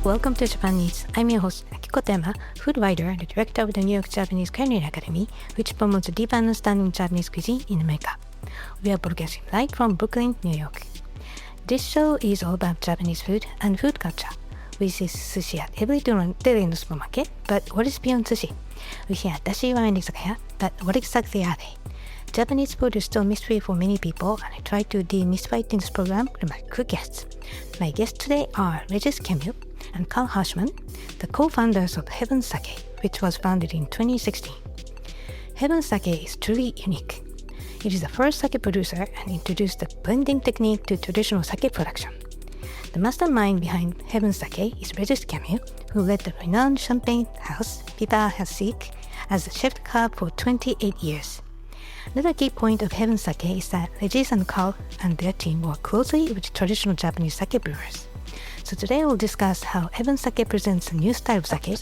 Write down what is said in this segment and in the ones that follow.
Welcome to Japan Eats. I'm your host, Akiko Tema, food writer and director of the New York Japanese Culinary Academy, which promotes a deep understanding of Japanese cuisine in America. We are broadcasting live from Brooklyn, New York. This show is all about Japanese food and food culture. We see sushi at every daily in the supermarket, but what is beyond sushi? We hear dashi ramen izakaya, but what exactly are they? Japanese food is still a mystery for many people, and I try to demystify it in this program with my cool guests. My guests today are Régis Camus and Carl Hirschman, the co-founders of Heavensake, which was founded in 2016. Heavensake is truly unique. It is the first sake producer and introduced the blending technique to traditional sake production. The mastermind behind Heavensake is Régis Camus, who led the renowned Champagne House Piper-Heidsieck as a chef de cave for 28 years. Another key point of Heavensake is that Régis and Carl and their team work closely with traditional Japanese sake brewers. So today we'll discuss how Heavensake presents a new style of sake,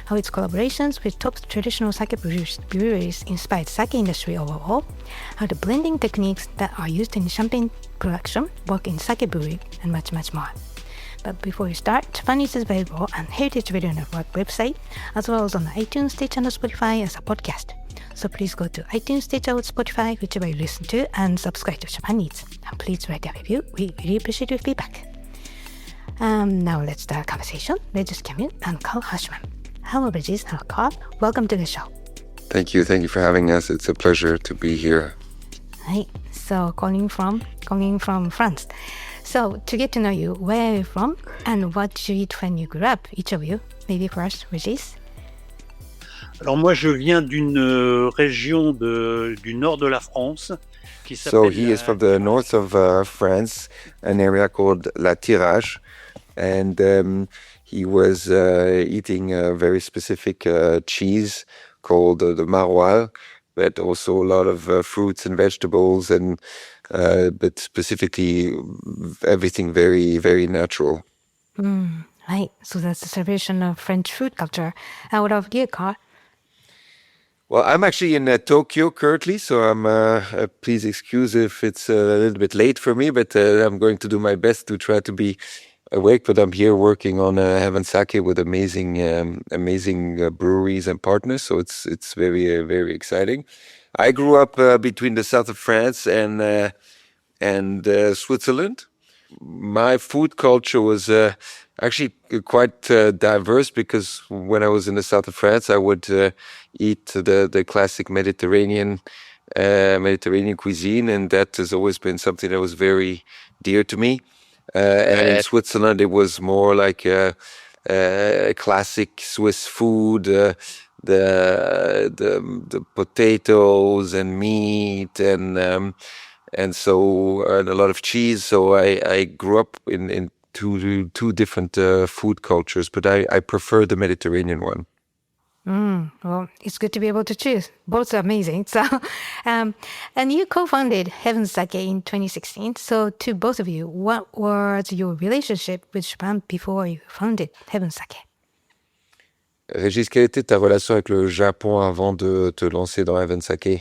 how its collaborations with top traditional sake breweries inspired sake industry overall, how the blending techniques that are used in champagne production work in sake brewing, and much, much more. But before we start, Japanese is available on Heritage Radio Network website, as well as on iTunes, Stitcher, and Spotify as a podcast. So please go to iTunes, Stitcher, or Spotify, whichever you listen to, and subscribe to Japanese. And please write a review. We really appreciate your feedback. Now let's start a conversation. Régis Camus and Carl Hirschman. Hello, Régis. Hello, Carl. Welcome to the show. Thank you for having us. It's a pleasure to be here. Right. So calling from France. So to get to know you, where are you from and what did you eat when you grew up? Each of you. Maybe first, Régis. Alors moi, je viens d'une région du nord de la France qui s'appelle... So he is from the north of France, an area called La Tirage. And he was eating a very specific cheese called the maroilles, but also a lot of fruits and vegetables, and but specifically everything very, very natural. Right. So that's the celebration of French food culture. What about you, Carl? Well, I'm actually in Tokyo currently, so I'm please excuse if it's a little bit late for me, but I'm going to do my best to try to be awake. But I'm here working on Heavensake with amazing breweries and partners, so it's very very exciting. I grew up between the south of France and Switzerland. My food culture was actually quite diverse, because when I was in the south of France, I would eat the classic Mediterranean cuisine, and that has always been something that was very dear to me. And in Switzerland, it was more like a classic Swiss food, the potatoes and meat and a lot of cheese. So I grew up in two different food cultures, but I prefer the Mediterranean one. Well, it's good to be able to choose. Both are amazing. So, and you co-founded Heavensake in 2016. So to both of you, what was your relationship with Japan before you founded Heavensake? Régis, quelle était ta relation avec le Japon avant de te lancer dans Heavensake?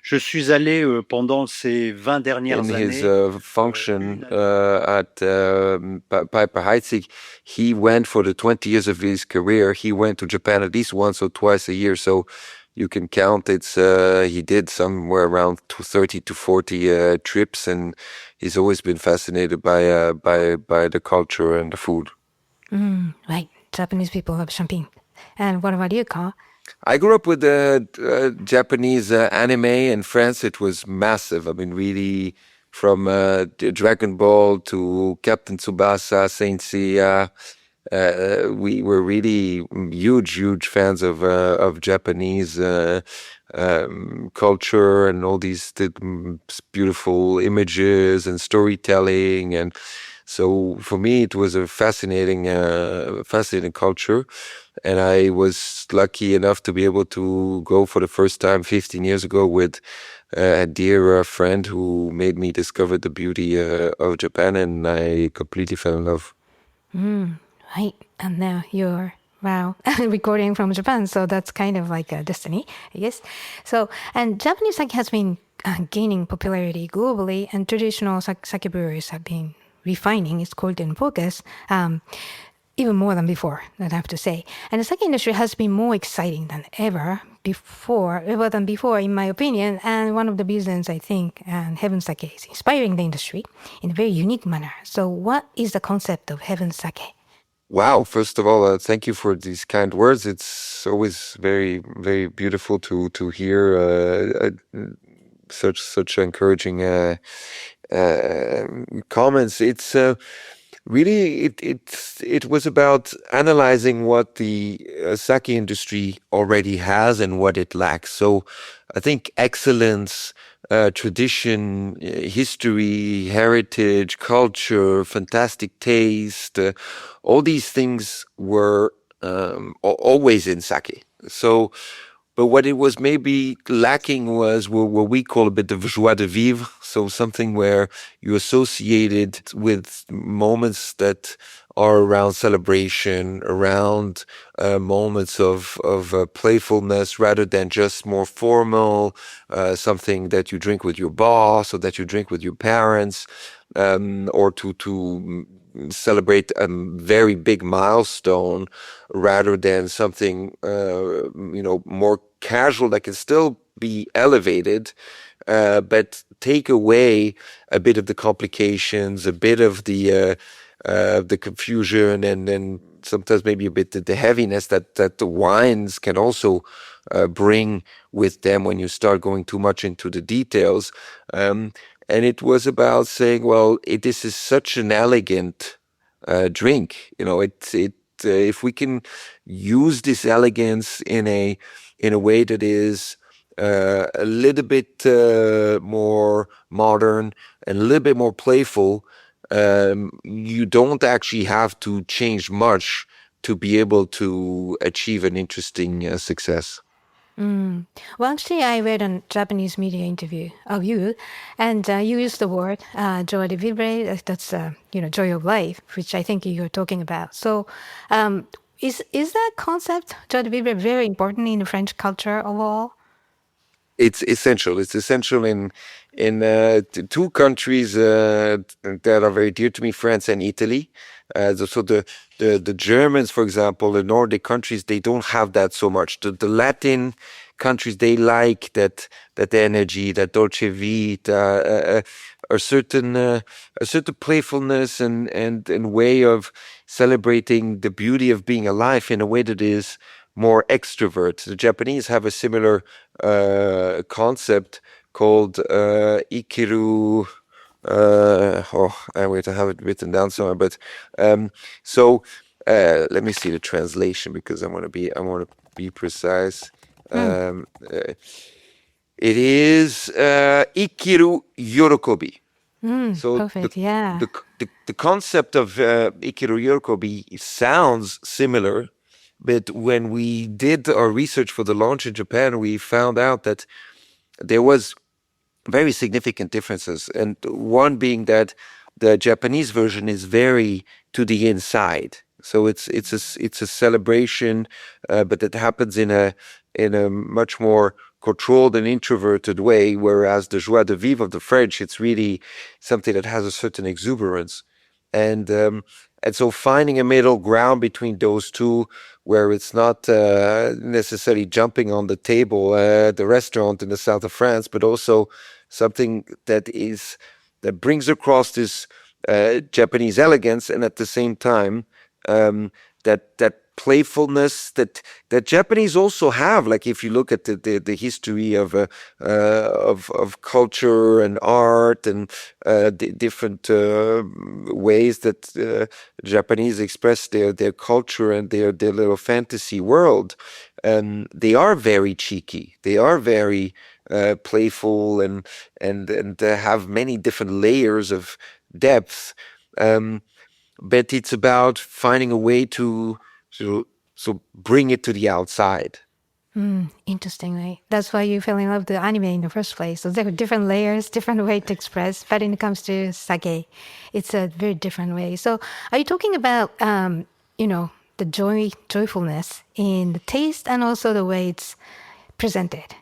Je suis allé pendant ces 20 dernières In années... his function at Piper-Heidsieck, he went for the 20 years of his career. He went to Japan at least once or twice a year. So you can count he did somewhere around 30 to 40 trips, and he's always been fascinated by the culture and the food. Right. Japanese people love champagne. And what about you, Carl? I grew up with Japanese anime. In France, it was massive. I mean, really, from Dragon Ball to Captain Tsubasa, Saint Seiya. We were really huge fans of Japanese culture and all these beautiful images and storytelling. And so for me, it was a fascinating culture. And I was lucky enough to be able to go for the first time 15 years ago with a dear friend who made me discover the beauty of Japan, and I completely fell in love. Right. And now you're, recording from Japan. So that's kind of like a destiny, I guess. So, and Japanese sake has been gaining popularity globally, and traditional sake breweries have been refining its quality and focus. even more than before, I'd have to say. And the sake industry has been more exciting than ever before, in my opinion. And one of the reasons I think Heavensake is inspiring the industry in a very unique manner. So what is the concept of Heavensake? Wow! First of all, thank you for these kind words. It's always very, very beautiful to hear such encouraging uh, comments. It's really it was about analyzing what the sake industry already has and what it lacks. So I think excellence, tradition, history, heritage, culture, fantastic taste, all these things were always in sake. So but what it was maybe lacking was what we call a bit of joie de vivre. So something where you associate it with moments that are around celebration, around moments of playfulness rather than just more formal, something that you drink with your boss or that you drink with your parents, or to celebrate a very big milestone rather than something more casual that can still be elevated, but take away a bit of the complications, a bit of the confusion, and then sometimes maybe a bit the heaviness that the wines can also bring with them when you start going too much into the details. And it was about saying, well, this is such an elegant drink. If we can use this elegance in a way that is a little bit more modern and a little bit more playful, you don't actually have to change much to be able to achieve an interesting success. Well, actually, I read a Japanese media interview of you, and you used the word joie de vivre. That's joy of life, which I think you're talking about. So, is that concept joie de vivre very important in the French culture overall? It's essential. It's essential in two countries that are very dear to me, France and Italy. So the Germans, for example, the Nordic countries, they don't have that so much. The Latin countries, they like that energy, that dolce vita, a certain playfulness and way of celebrating the beauty of being alive in a way that is more extrovert. The Japanese have a similar concept called ikiru. I wait, I have it written down somewhere. But so let me see the translation because I want to be precise. It is ikiru yorokobi. So Perfect. Yeah. the concept of ikiru yorokobi sounds similar, but when we did our research for the launch in Japan, we found out that there was very significant differences. And one being that the Japanese version is very to the inside. So it's a celebration, but it happens in a much more controlled and introverted way. Whereas the joie de vivre of the French, it's really something that has a certain exuberance. And so finding a middle ground between those two, where it's not necessarily jumping on the table at the restaurant in the south of France, but also something that brings across this Japanese elegance, and at the same time that playfulness that Japanese also have. Like if you look at the history of culture and art and different ways that Japanese express their culture and their little fantasy world, they are very cheeky. They are very playful and have many different layers of depth. But it's about finding a way to bring it to the outside. Interestingly, that's why you fell in love with the anime in the first place. So there are different layers, different way to express. But when it comes to sake, it's a very different way. So are you talking about, the joyfulness in the taste and also the way it's presented?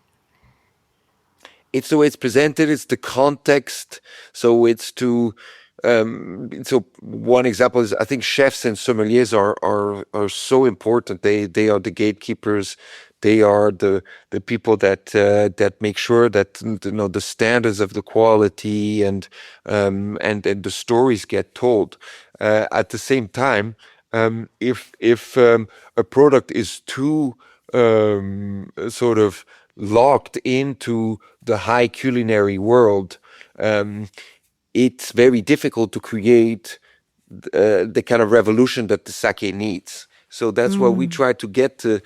It's the way it's presented. It's the context. So it's to So one example is I think chefs and sommeliers are so important. They are the gatekeepers. They are the people that make sure that the standards of the quality and the stories get told. At the same time, if a product is too sort of locked into the high culinary world, it's very difficult to create the kind of revolution that the sake needs. So that's why we try to get to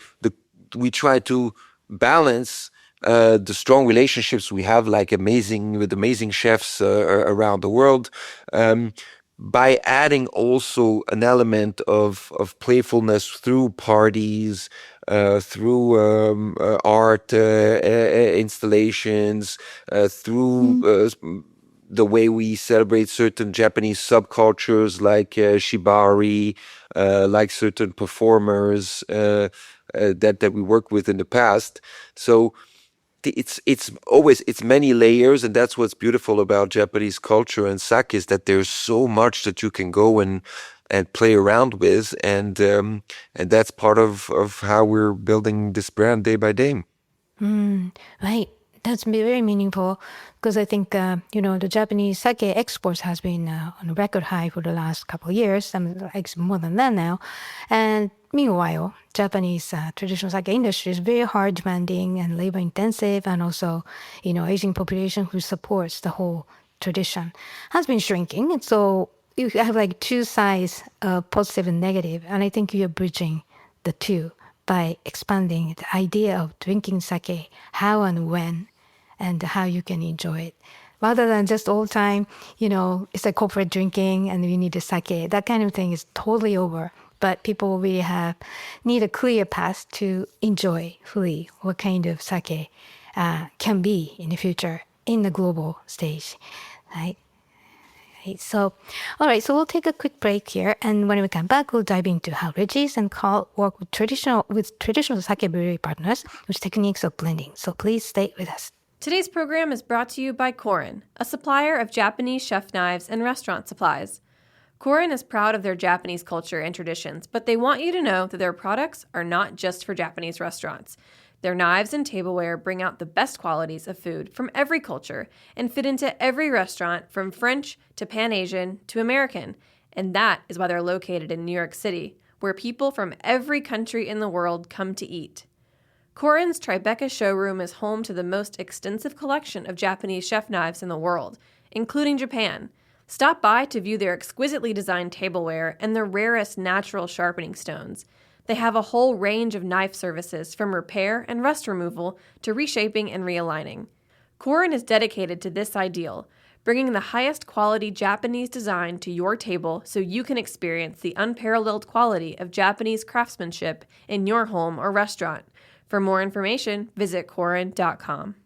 we try to balance the strong relationships we have, like with amazing chefs around the world, by adding also an element of playfulness through parties, through art installations, through the way we celebrate certain Japanese subcultures like shibari, like certain performers that we worked with in the past. So it's many layers, and that's what's beautiful about Japanese culture and sake, is that there's so much that you can go and play around with, and that's part of how we're building this brand day by day. Right. That's very meaningful because I think, the Japanese sake exports has been on a record high for the last couple of years, like more than that now. And meanwhile, Japanese traditional sake industry is very hard demanding and labor intensive, and also, aging population who supports the whole tradition has been shrinking. And so you have like two sides, positive and negative, and I think you're bridging the two by expanding the idea of drinking sake, how and when, and how you can enjoy it. Rather than just all time, it's like corporate drinking and you need a sake. That kind of thing is totally over. But people really need a clear path to enjoy fully what kind of sake can be in the future in the global stage, right? Okay, so, all right, so we'll take a quick break here, and when we come back, we'll dive into how Régis and Carl work with traditional sake brewery partners with techniques of blending. So please stay with us. Today's program is brought to you by Korin, a supplier of Japanese chef knives and restaurant supplies. Korin is proud of their Japanese culture and traditions, but they want you to know that their products are not just for Japanese restaurants. Their knives and tableware bring out the best qualities of food from every culture and fit into every restaurant from French to Pan-Asian to American. And that is why they're located in New York City, where people from every country in the world come to eat. Korin's Tribeca showroom is home to the most extensive collection of Japanese chef knives in the world, including Japan. Stop by to view their exquisitely designed tableware and the rarest natural sharpening stones. They have a whole range of knife services from repair and rust removal to reshaping and realigning. Korin is dedicated to this ideal, bringing the highest quality Japanese design to your table so you can experience the unparalleled quality of Japanese craftsmanship in your home or restaurant. For more information, visit korin.com.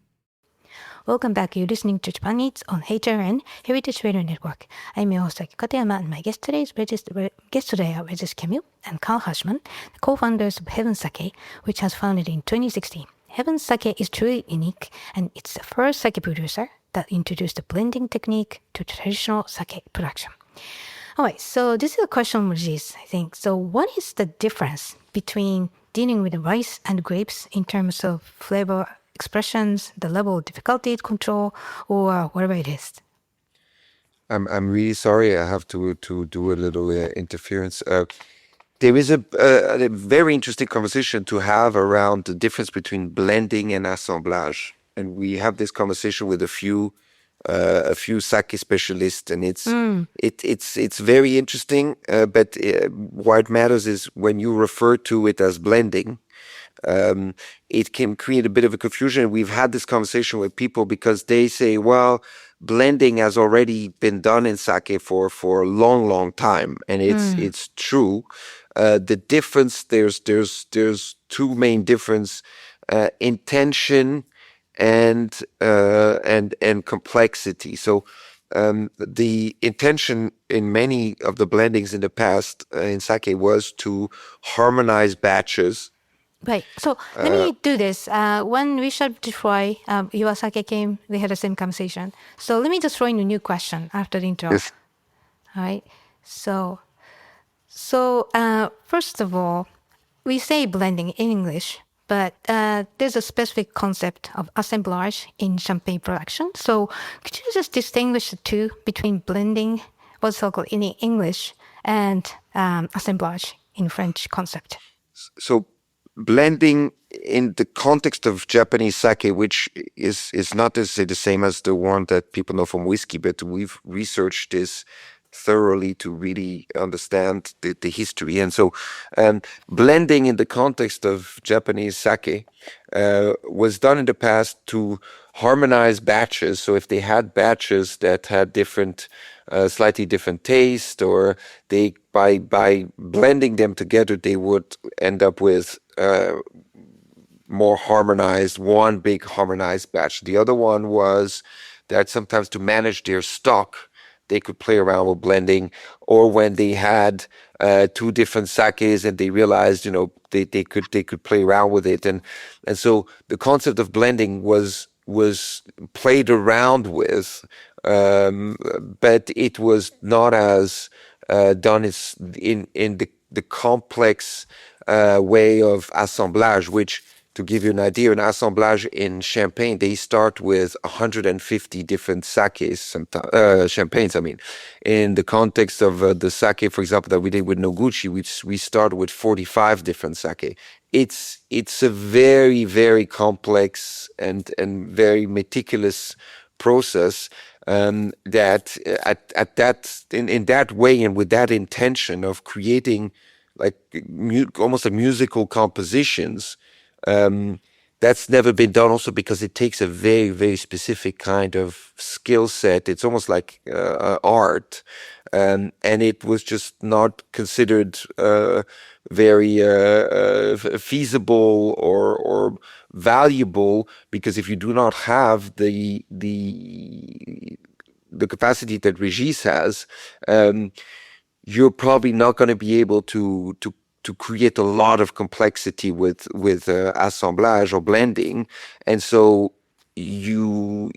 Welcome back. You're listening to Japan Eats on HRN, Heritage Radio Network. I'm your host, Katayama, and my guest today are Régis Camus and Carl Hirschman, the co-founders of Heavensake, which was founded in 2016. Heavensake is truly unique, and it's the first sake producer that introduced the blending technique to traditional sake production. All right, so this is a question from Régis, I think. So what is the difference between dealing with the rice and grapes in terms of flavor expressions, the level of difficulty control, or whatever it is? I'm really sorry. I have to do a little interference. There is a very interesting conversation to have around the difference between blending and assemblage, and we have this conversation with a few sake specialists, and it's very interesting. But what matters is when you refer to it as blending. It can create a bit of a confusion. We've had this conversation with people because they say, well, blending has already been done in sake for a long time, and it's true. The difference, there's two main difference: intention and complexity. So the intention in many of the blendings in the past in sake was to harmonize batches. Right. So let me do this. When we started to try, Iwasake came, we had the same conversation. So let me just throw in a new question after the intro. Yes. right? So, first of all, we say blending in English, but there's a specific concept of assemblage in champagne production. So, could you just distinguish the two between blending, what's so-called in English, and assemblage in French concept? So blending in the context of Japanese sake, which is not necessarily the same as the one that people know from whiskey, but we've researched this thoroughly to really understand the history. And so blending in the context of Japanese sake was done in the past to harmonize batches. So if they had batches that had different, slightly different taste, or they by blending them together, they would end up with more harmonized, one big harmonized batch. The other one was that sometimes to manage their stock, they could play around with blending, or when they had two different sakes and they realized, they could play around with it, and so the concept of blending was played around with, but it was not as done in the complex way of assemblage, which, to give you an idea, an assemblage in Champagne, they start with 150 different sakes, champagnes, I mean. In the context of the sake, for example, that we did with Noguchi, we started with 45 different sake. It's a very, very complex and very meticulous process, that in that way and with that intention of creating like almost like musical compositions, that's never been done, also because it takes a very, very specific kind of skill set. It's almost like art, and it was just not considered very feasible or valuable, because if you do not have the capacity that Régis has, you're probably not going to be able to create a lot of complexity with assemblage or blending, and so you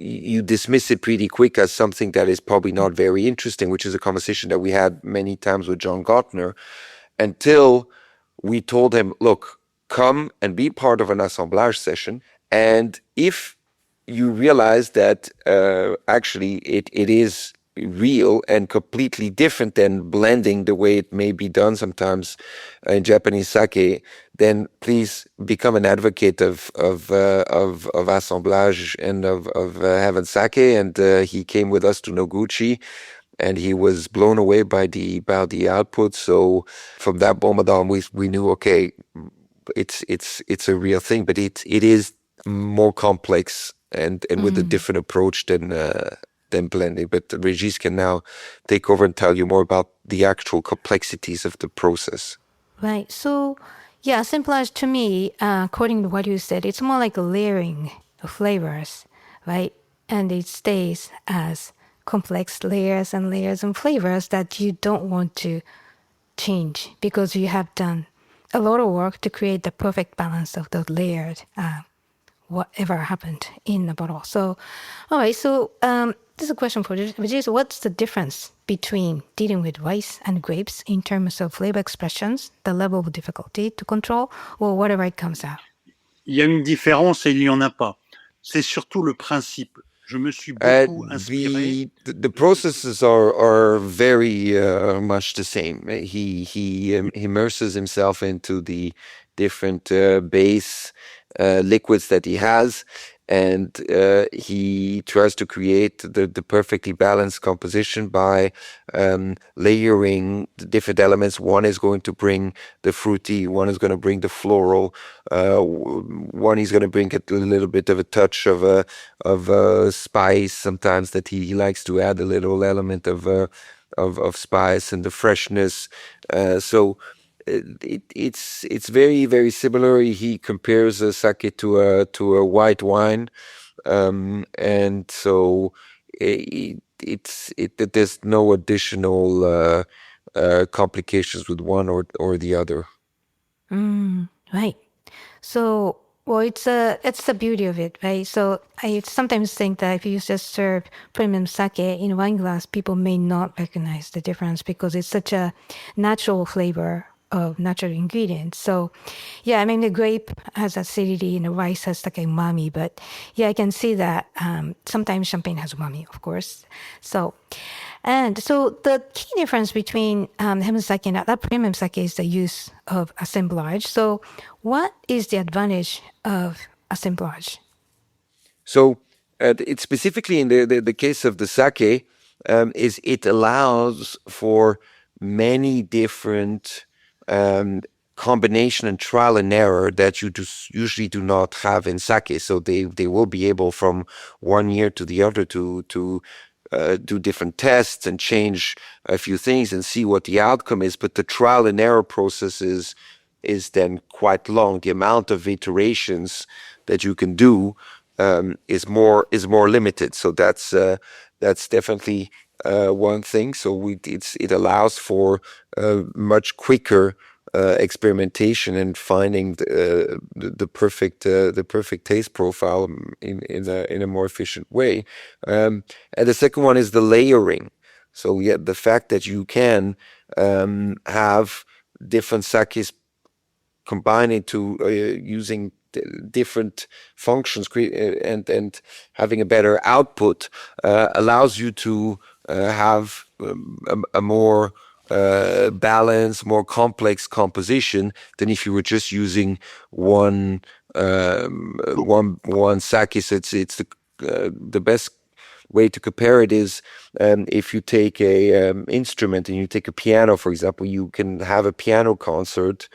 dismiss it pretty quick as something that is probably not very interesting, which is a conversation that we had many times with John Gottner, until we told him, look, come and be part of an assemblage session, and if you realize that actually it is real and completely different than blending the way it may be done sometimes in Japanese sake, then please become an advocate of assemblage and of Heavensake. And he came with us to Noguchi, and he was blown away by the output. So from that moment on, we knew, okay, it's a real thing, but it is more complex and with a different approach than blending. But Régis can now take over and tell you more about the actual complexities of the process. Right. So, yeah, assemblage to me, according to what you said, it's more like a layering of flavors, right? And it stays as complex layers and layers and flavors that you don't want to change, because you have done a lot of work to create the perfect balance of the layered whatever happened in the bottle. So, all right. So this is a question for Régis. What's the difference between dealing with rice and grapes in terms of flavor expressions, the level of difficulty to control, or whatever it comes out? Il y a une différence et il n'y en a pas. C'est surtout le principe. Je me suis beaucoup inspiré. The processes are very much the same. He immerses himself into the different base liquids that he has, and he tries to create the perfectly balanced composition by layering the different elements. One is going to bring the fruity, one is going to bring the floral, one is going to bring a little bit of a touch of spice sometimes, that he likes to add a little element of spice and the freshness. So it's very, very similar. He compares a sake to a white wine, and so there's no additional complications with one or the other. Right. So Well, it's the beauty of it, right? So I sometimes think that if you just serve premium sake in wine glass, people may not recognize the difference because it's such a natural flavor of natural ingredients. So, yeah, I mean the grape has acidity and the rice has like umami, but yeah, I can see that sometimes champagne has umami, of course. So. And so the key difference between Heavensake and other premium sake is the use of assemblage. So what is the advantage of assemblage? So it's specifically in the case of the sake, is it allows for many different combination and trial and error that you usually do not have in sake. So they will be able from one year to the other to do different tests and change a few things and see what the outcome is. But the trial and error process is then quite long. The amount of iterations that you can do is more limited. So that's definitely one thing. So it allows for much quicker experimentation and finding the perfect taste profile in a more efficient way. And the second one is the layering. So yeah, the fact that you can have different sakes combine into using different functions and having a better output allows you to have a more balanced, more complex composition than if you were just using one sake. So it's the best way to compare it is if you take a instrument and you take a piano, for example, you can have a piano concert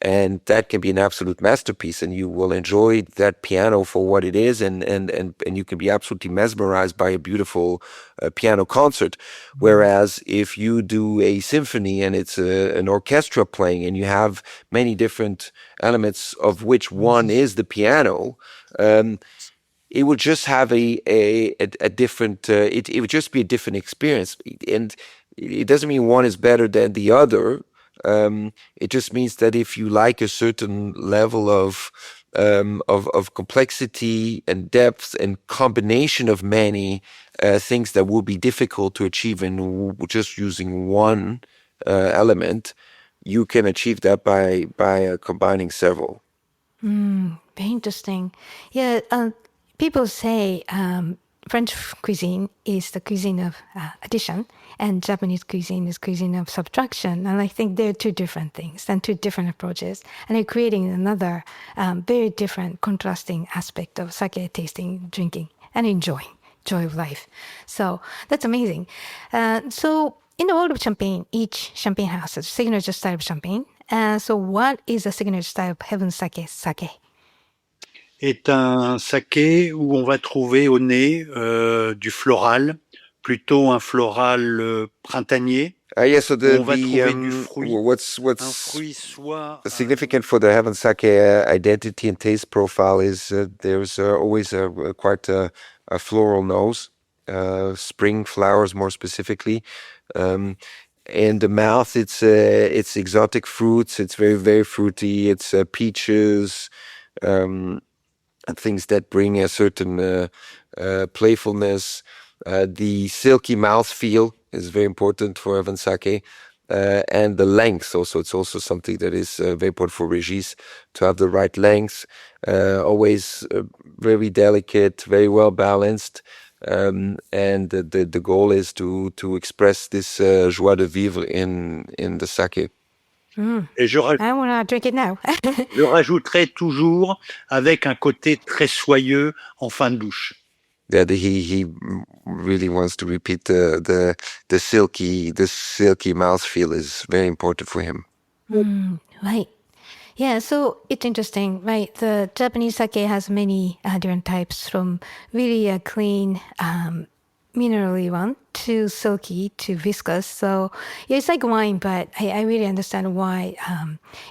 and that can be an absolute masterpiece and you will enjoy that piano for what it is and you can be absolutely mesmerized by a beautiful piano concert. Whereas if you do a symphony and it's an orchestra playing and you have many different elements of which one is the piano, it would just have a different, it would just be a different experience. And it doesn't mean one is better than the other. It just means that if you like a certain level of complexity and depth and combination of many things that would be difficult to achieve in just using one element, you can achieve that by combining several. Very interesting. Yeah, people say French cuisine is the cuisine of addition, and Japanese cuisine is cuisine of subtraction. And I think they're two different things and two different approaches. And they're creating another very different, contrasting aspect of sake tasting, drinking, and enjoying. Joy of life. So that's amazing. So in the world of champagne, each champagne house has a signature style of champagne. So what is the signature style of Heavensake sake? Est un saké où on va trouver au nez du floral, plutôt un floral printanier. Yeah, so On va trouver du fruit. What's Un fruit soit significant for the Heavensake identity and taste profile is there's always quite a floral nose, spring flowers more specifically. In the mouth, it's exotic fruits. It's very, very fruity. It's peaches, things that bring a certain playfulness. The silky mouthfeel is very important for Heavensake. And the length also. It's also something that is very important for Régis, to have the right length, always very delicate, very well balanced. And the goal is to express this joie de vivre in the sake. Et I want to drink it now. je rajouterai toujours avec un côté très soyeux en fin de bouche. That he really wants to repeat the silky mouthfeel is very important for him. Right. Yeah, so it's interesting, right? The Japanese sake has many different types, from really a clean, minerally one to silky to viscous. So yeah, it's like wine, but I really understand why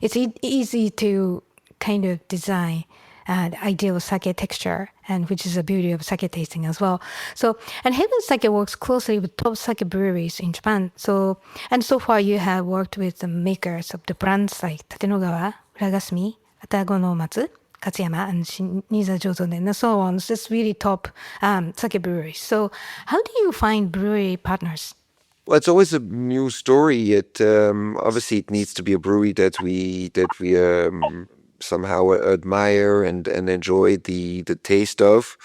it's easy to kind of design the ideal sake texture, and which is the beauty of sake tasting as well. So, and Heavensake works closely with top sake breweries in Japan. So, and so far you have worked with the makers of the brands like Tatenogawa, Uragasumi, Watago no Matsu, Katsuyama and Niza Jozo and so on. It's just really top sake breweries. So how do you find brewery partners? Well, it's always a new story. It obviously it needs to be a brewery that we somehow admire and enjoy the taste of.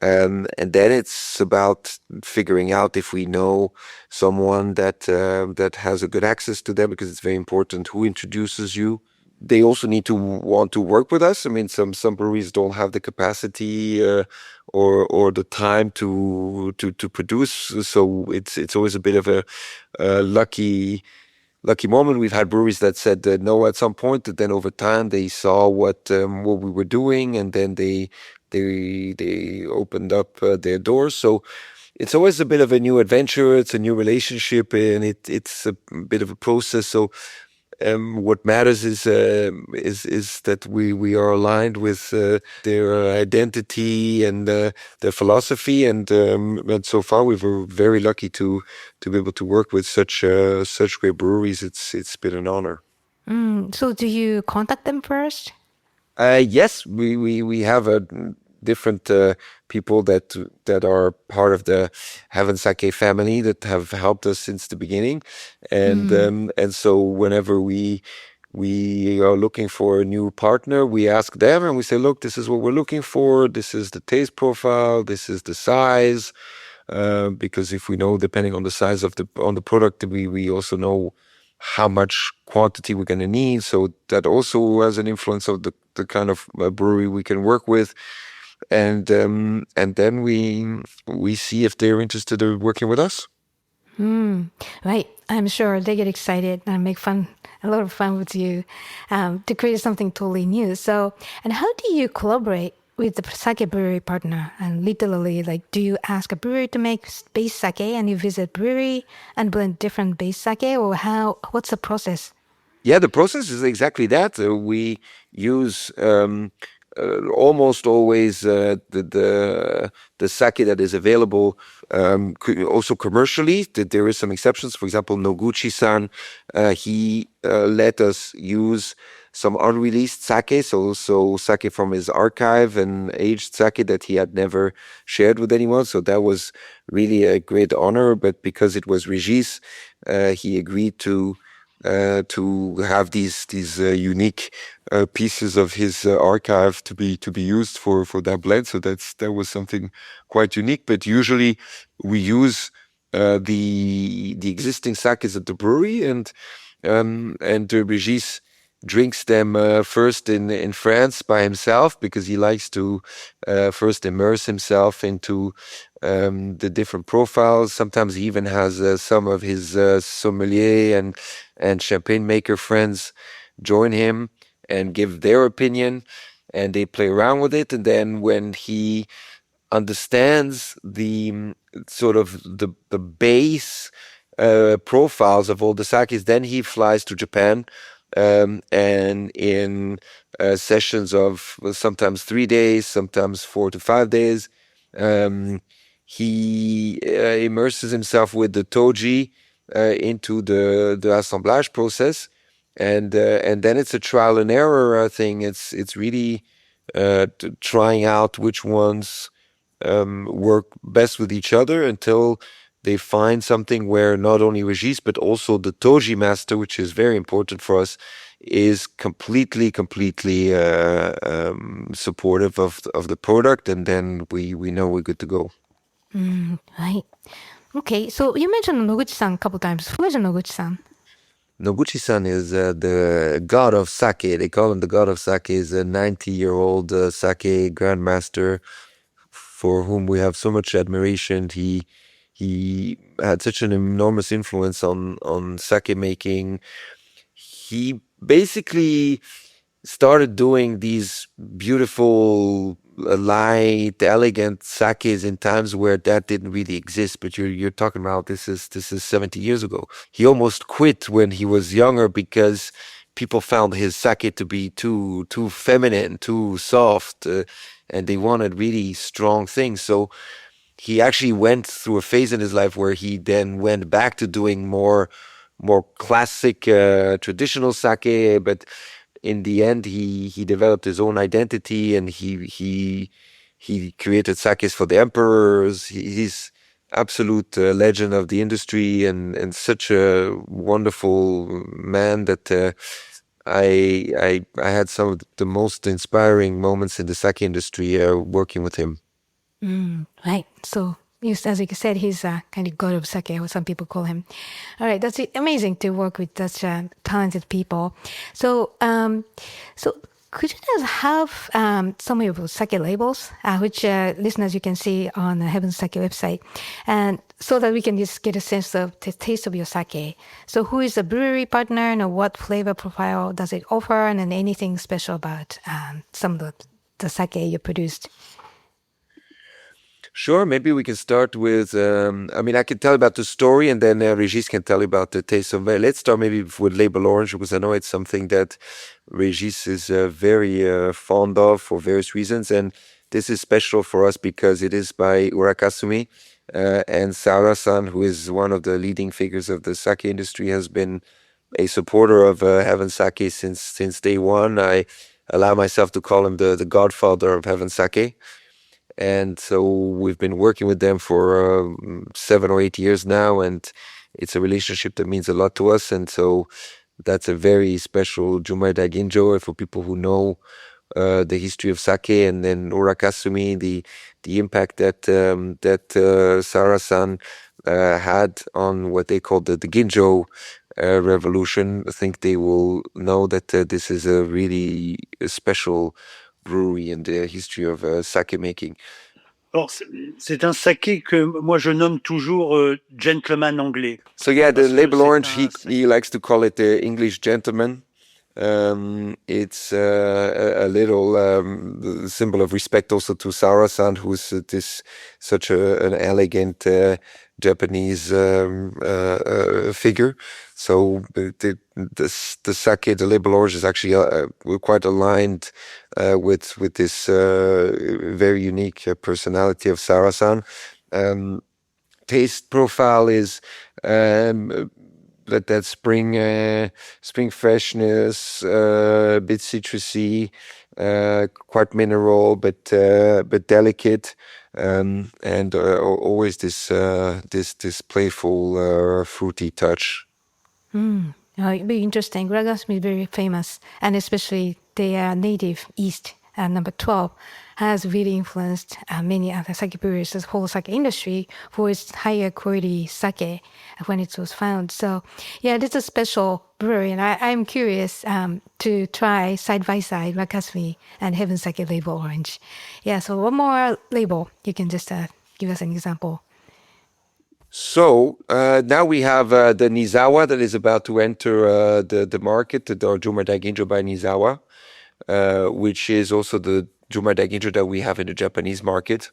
And then it's about figuring out if we know someone that has a good access to them, because it's very important who introduces you. They also need to want to work with us. I mean, some breweries don't have the capacity or the time to produce. So it's always a bit of a lucky moment. We've had breweries that said no at some point, and then over time they saw what we were doing, and then they opened up their doors. So it's always a bit of a new adventure. It's a new relationship, and it's a bit of a process. So what matters is that we are aligned with their identity and their philosophy, and so far we were very lucky to be able to work with such great breweries. It's been an honor. So do you contact them first? Yes, we have a different people that are part of the Heavensake family that have helped us since the beginning, and so whenever we are looking for a new partner, we ask them and we say, look, this is what we're looking for. This is the taste profile. This is the size. Because if we know, depending on the size of the product, we also know how much quantity we're going to need. So that also has an influence of the kind of brewery we can work with. And then we see if they're interested in working with us. Right. I'm sure they get excited and make a lot of fun with you to create something totally new. So, and how do you collaborate with the sake brewery partner? And literally, like, do you ask a brewery to make base sake and you visit brewery and blend different base sake, or what's the process? Yeah, the process is exactly that. We use almost always the sake that is available, also commercially. There is some exceptions. For example, Noguchi-san, he let us use some unreleased sake, so sake from his archive and aged sake that he had never shared with anyone. So that was really a great honor. But because it was Régis, he agreed to have these unique pieces of his archive to be used for that blend. So that was something quite unique. But usually we use the existing sakes at the brewery, and Régis drinks them first in France by himself, because he likes to first immerse himself into the different profiles. Sometimes he even has some of his sommelier and champagne maker friends join him and give their opinion, and they play around with it. And then when he understands the sort of the base profiles of all the sakes, then he flies to Japan, and in sessions of sometimes 3 days, sometimes 4 to 5 days, he immerses himself with the toji into the assemblage process, and then it's a trial and error thing. It's really trying out which ones work best with each other until they find something where not only Régis but also the toji master, which is very important for us, is completely supportive of the product, and then we know we're good to go. Right. Okay, so you mentioned Noguchi-san a couple times. Who is Noguchi-san? Noguchi-san is the god of sake. They call him the god of sake. He's a 90-year-old sake grandmaster for whom we have so much admiration. He had such an enormous influence on sake making. He basically started doing these beautiful, light, elegant sakes in times where that didn't really exist. But you're talking about this is 70 years ago. He almost quit when he was younger because people found his sake to be too feminine, too soft, and they wanted really strong things. So he actually went through a phase in his life where he then went back to doing more classic, traditional sake, but in the end, he developed his own identity, and he created sakes for the emperors. He's absolute legend of the industry, and such a wonderful man that I had some of the most inspiring moments in the sake industry working with him. Right. So, yes, as you said, he's a kind of god of sake, or some people call him. All right. That's amazing to work with such talented people. So, could you just have some of your sake labels, which listeners you can see on the Heavensake website, and so that we can just get a sense of the taste of your sake. So, who is the brewery partner, and what flavor profile does it offer, and then anything special about some of the sake you produced? Sure, maybe we can start with, I can tell about the story, and then Régis can tell you about the taste of it. Let's start maybe with Label Orange, because I know it's something that Régis is very fond of for various reasons. And this is special for us because it is by Urakasumi, and Saura-san, who is one of the leading figures of the sake industry, has been a supporter of Heavensake since day one. I allow myself to call him the godfather of Heavensake. And so we've been working with them for 7 or 8 years now, and it's a relationship that means a lot to us. And so that's a very special Jumai Daiginjo for people who know the history of sake. And then Urakasumi, the impact that Sara-san had on what they call the Ginjo revolution. I think they will know that this is a really special brewery in the history of sake making. Alors, c'est un saké que moi je nomme toujours gentleman anglais. So yeah, the Parce que Label c'est Orange, un he likes to call it the English gentleman. It's a little symbol of respect also to Saura-san, who's such an elegant Japanese figure. So the sake, the Label Orange, is actually we're quite aligned with this very unique personality of Saura-san. Taste profile is that spring freshness, a bit citrusy, quite mineral, but delicate, and always this playful fruity touch. It'd be interesting. Ragasmi is very famous, and especially their native East, number 12, has really influenced many other sake breweries, the whole sake industry, for its higher quality sake when it was found. So, yeah, this is a special brewery, and I'm curious to try side by side Ragasmi and Heavensake Label Orange. Yeah, so one more label. You can just give us an example. So now we have the Nizawa that is about to enter the market, the Jumai Daiginjo by Nizawa, which is also the Jumai Daiginjo that we have in the Japanese market.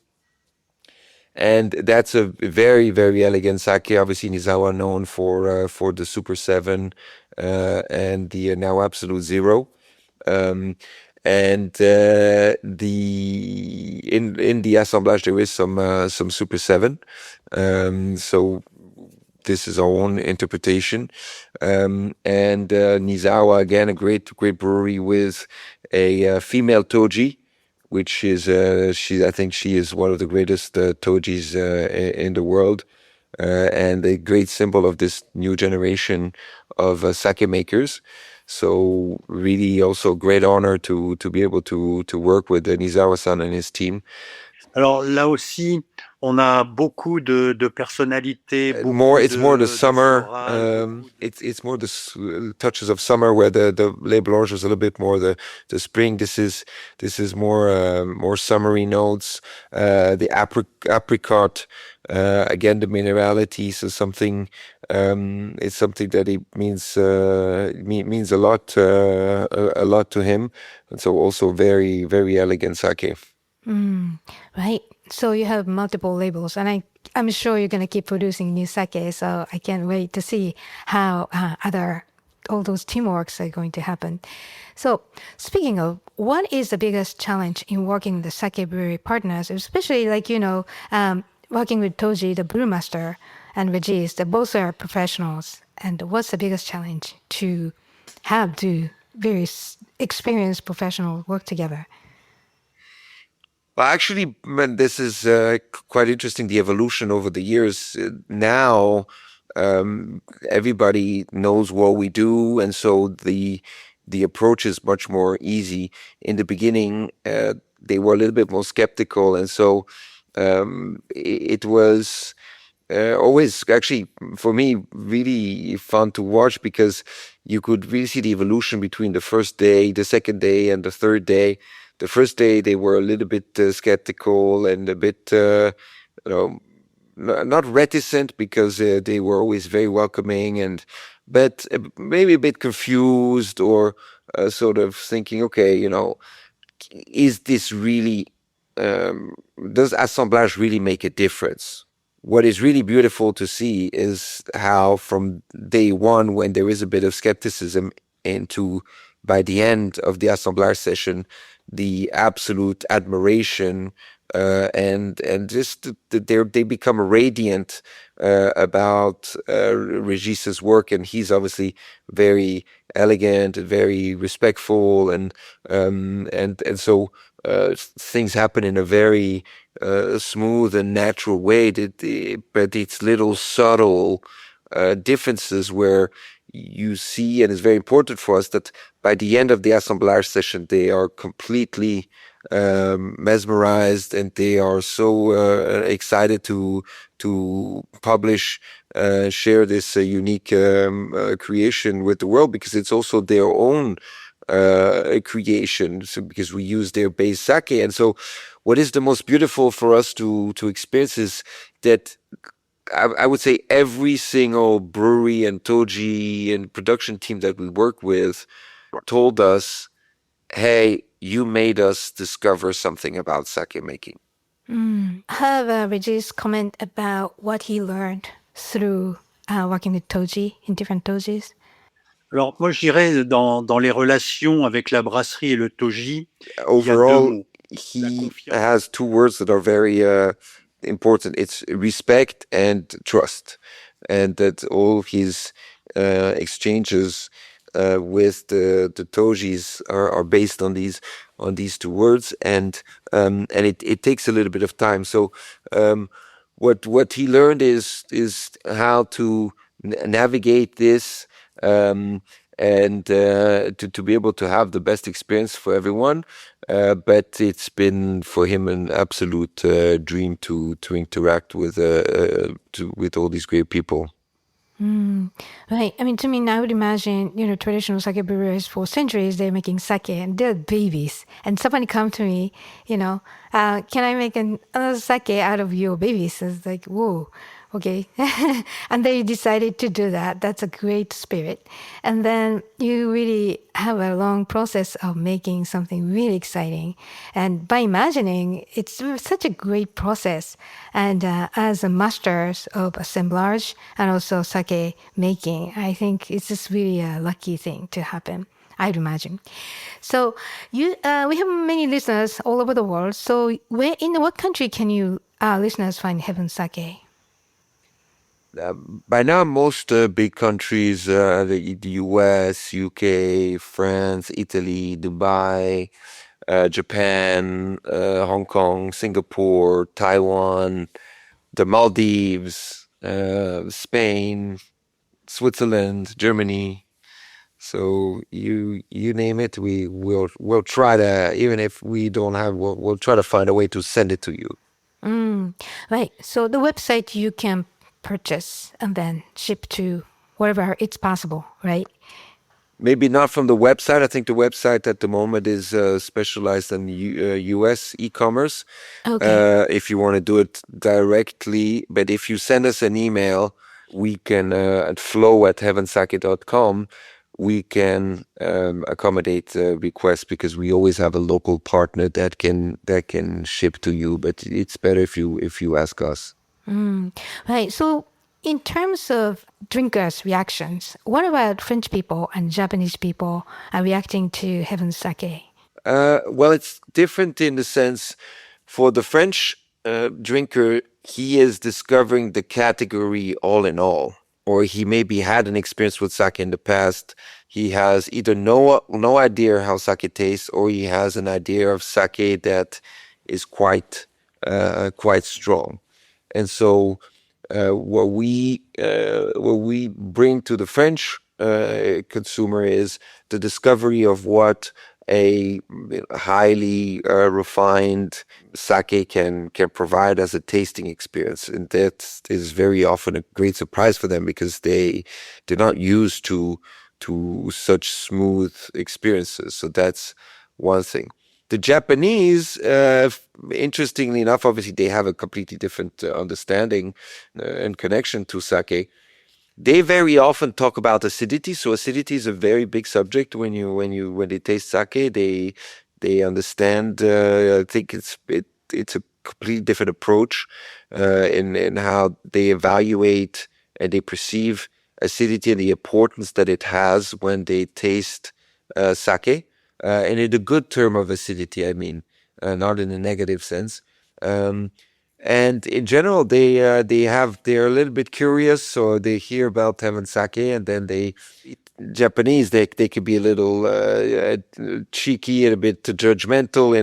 And that's a very, very elegant sake. Obviously, Nizawa known for the Super 7 and the now Absolute Zero. And in the assemblage there is some Super 7. So this is our own interpretation. And Nizawa, again, a great brewery with a female toji, which is I think she is one of the greatest tojis in the world, and a great symbol of this new generation of sake makers. So really also great honor to be able to work with Nizawa-san and his team. Alors là aussi, on a beaucoup de personnalités. It's more the summer. It's more the touches of summer, where the Label Orange is a little bit more the spring. This is more summery notes. The apricot, again, the minerality. So something. It's something that it means a lot to him, and so also very, very elegant sake. Right. So you have multiple labels, and I'm sure you're going to keep producing new sake, so I can't wait to see how all those teamworks are going to happen. So speaking of, what is the biggest challenge in working with the sake brewery partners, especially working with Toji, the brewmaster, and Régis, both are professionals, and what's the biggest challenge to have to very experienced professionals work together? Well, actually, man, this is quite interesting, the evolution over the years. Now, everybody knows what we do, and so the approach is much more easy. In the beginning, they were a little bit more skeptical, and so it was always actually for me really fun to watch because you could really see the evolution between the first day, the second day, and the third day. The first day they were a little bit skeptical and a bit, you know, not reticent because they were always very welcoming and, but maybe a bit confused or sort of thinking, okay, is this really, does assemblage really make a difference? What is really beautiful to see is how from day one, when there is a bit of skepticism, into by the end of the assemblage session, the absolute admiration and just they become radiant about Régis's work, and he's very elegant and very respectful, and so things happen in a very smooth and natural way. But it's little subtle differences where you see, and it's very important for us that by the end of the assemblage session, they are completely mesmerized, and they are so excited to publish, share this unique creation with the world, because it's also their own creation. So because we use their base sake, and so what is the most beautiful for us to experience is that I would say every single brewery and toji and production team that we work with told us, hey, you made us discover something about sake making. Have Régis comment about what he learned through working with toji in different tojis? Alors moi je dirais dans les relations avec la brasserie et le toji, il y a deux Overall, mots. he has two words that are very important. It's respect and trust, and that all his exchanges with the tojis are based on these two words, and it takes a little bit of time. So what he learned is how to navigate this. And to be able to have the best experience for everyone. But it's been for him an absolute dream to interact with all these great people. Right. I mean, to me, I would imagine, traditional sake brewers for centuries, they're making sake and they're babies. And somebody come to me, can I make another sake out of your babies? It's like, whoa, okay. And they decided to do that. That's a great spirit. And then you really have a long process of making something really exciting. And by imagining, it's such a great process. And as a masters of assemblage and also sake making, I think it's just really a lucky thing to happen, I'd imagine. So we have many listeners all over the world. So in what country can you listeners find Heavensake? By now, most big countries, the US, UK, France, Italy, Dubai, Japan, Hong Kong, Singapore, Taiwan, the Maldives, Spain, Switzerland, Germany. So you name it, we'll try to, even if we don't have, we'll try to find a way to send it to you. Right. So the website you can purchase and then ship to wherever it's possible, right? Maybe not from the website. I think the website at the moment is specialized in US e-commerce. Okay. If you want to do it directly, but if you send us an email, we can at flow@heavensake.com. We can accommodate requests because we always have a local partner that can ship to you. But it's better if you ask us. Right. So in terms of drinkers' reactions, what about French people and Japanese people are reacting to Heavensake? Well, it's different in the sense for the French drinker, he is discovering the category all in all. or he maybe had an experience with sake in the past, he has either no idea how sake tastes, or he has an idea of sake that is quite strong. And so what we bring to the French consumer is the discovery of what a highly refined sake can provide as a tasting experience, and that is very often a great surprise for them, because they're not used to such smooth experiences. So that's one thing. The Japanese, interestingly enough, obviously they have a completely different understanding and connection to sake. They very often talk about acidity. So acidity is a very big subject when they taste sake. They understand. I think it's a completely different approach in how they evaluate and they perceive acidity and the importance that it has when they taste sake. And in a good term of acidity, I mean, not in a negative sense. And in general, they're a little bit curious, so they hear about Heavensake, and then Japanese, they could be a little cheeky and a bit judgmental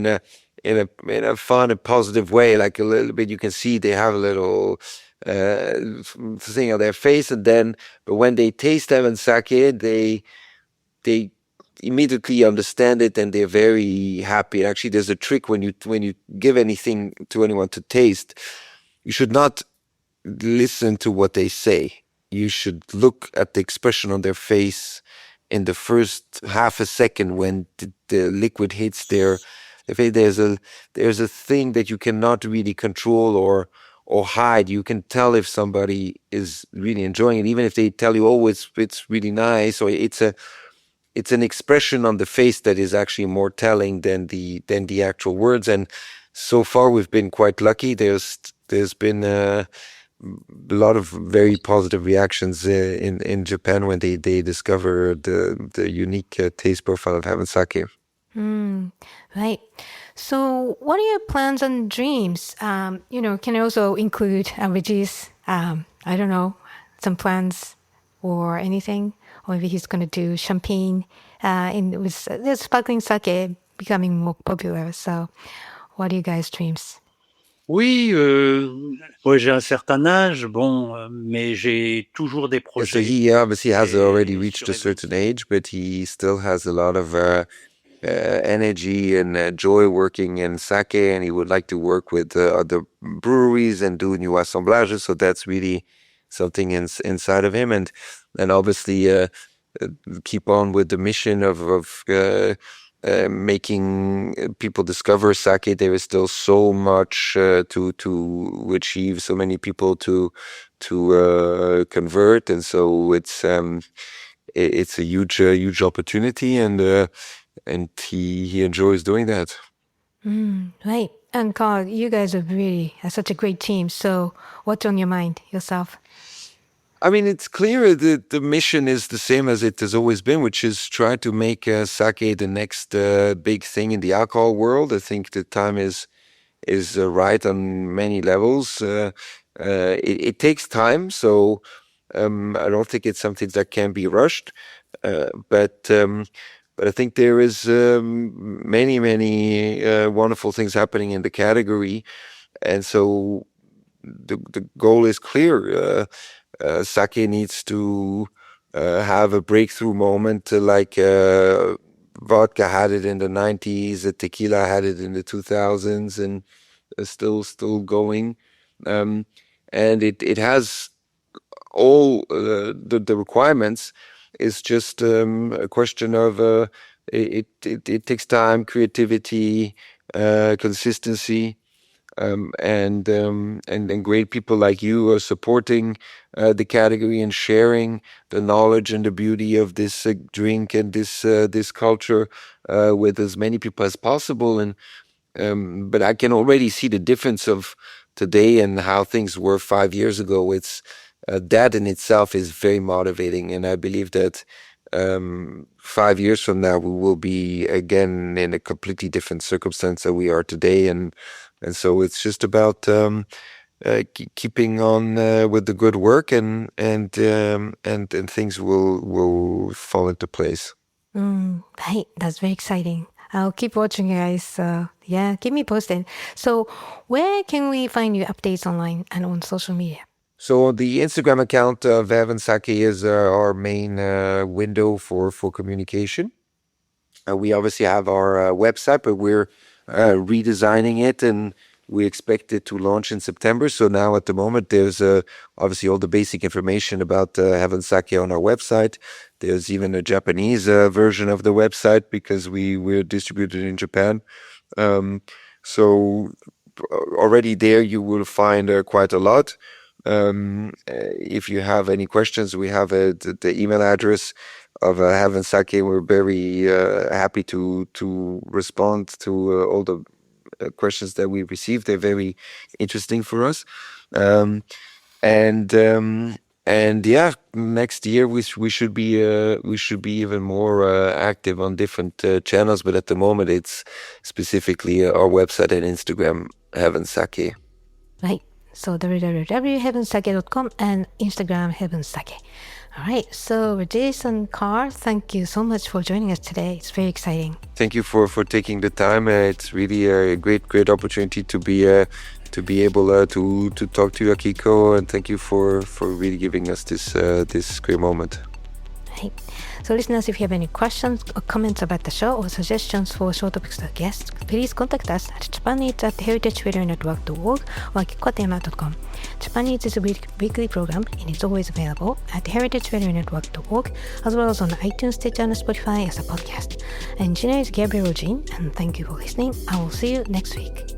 in a fun and positive way, like a little bit. You can see they have a little thing on their face, but when they taste Heavensake, they immediately understand it, and they're very happy. Actually, there's a trick when you give anything to anyone to taste, you should not listen to what they say. You should look at the expression on their face in the first half a second when the liquid hits their face. There's a thing that you cannot really control or hide. You can tell if somebody is really enjoying it, even if they tell you, "Oh, it's really nice," or it's an expression on the face that is actually more telling than the actual words. And so far, we've been quite lucky. There's been a lot of very positive reactions in Japan when they discover the unique taste profile of Heavensake. Right. So, what are your plans and dreams? Can you also include Régis? I don't know, some plans or anything, or maybe he's going to do champagne with the sparkling sake becoming more popular. So, what are you guys' dreams? Oui, moi j'ai un certain âge, mais j'ai toujours des So projets. he obviously has already reached sur a certain age, but he still has a lot of energy and joy working in sake, and he would like to work with other breweries and do new assemblages. So that's really something inside of him, and obviously keep on with the mission of making people discover sake. There is still so much to achieve, so many people to convert, and so it's a huge opportunity, and he enjoys doing that. Right. And Carl, you guys are really such a great team. So, what's on your mind yourself? I mean, it's clear that the mission is the same as it has always been, which is try to make sake the next big thing in the alcohol world. I think the time is right on many levels. It takes time, so I don't think it's something that can be rushed. But I think there is many wonderful things happening in the category, and so the goal is clear. Sake needs to have a breakthrough moment, like vodka had it in the 90s, tequila had it in the 2000s, and still going. And it has all the requirements. It's just a question of it takes time, creativity, consistency. And great people like you are supporting the category and sharing the knowledge and the beauty of this drink and this culture with as many people as possible. And but I can already see the difference of today and how things were 5 years ago. It's that in itself is very motivating, and I believe that 5 years from now we will be again in a completely different circumstance than we are today, and so it's just about keeping on with the good work, and things will fall into place. Right, that's very exciting. I'll keep watching you guys. So yeah, keep me posted. So where can we find your updates online and on social media? So the Instagram account of Heavensake is our main window for communication. We obviously have our website, but we're redesigning it, and we expect it to launch in September. So now at the moment, there's obviously all the basic information about Heavensake on our website. There's even a Japanese version of the website because we're distributed in Japan. So already there you will find quite a lot. If you have any questions, we have the email address of Heavensake. We're very happy to respond to all the questions that we received. They're very interesting for us. And yeah, next year we should be even more active on different channels. But at the moment, it's specifically our website and Instagram, Heavensake. Right. So www.heavensake.com and Instagram Heavensake. All right. So Régis and Carl, thank you so much for joining us today. It's very exciting. Thank you for taking the time. It's really a great opportunity to be able to talk to you, Akiko, and thank you for really giving us this great moment. Right. So listeners, if you have any questions or comments about the show or suggestions for show topics or guests, please contact us at japaneats@heritageradionetwork.org or akikotema.com. Japan Eats is a weekly program and it's always available at heritageradionetwork.org as well as on iTunes, Stitcher, and Spotify as a podcast. Engineer is Gabriel Jean, and thank you for listening. I will see you next week.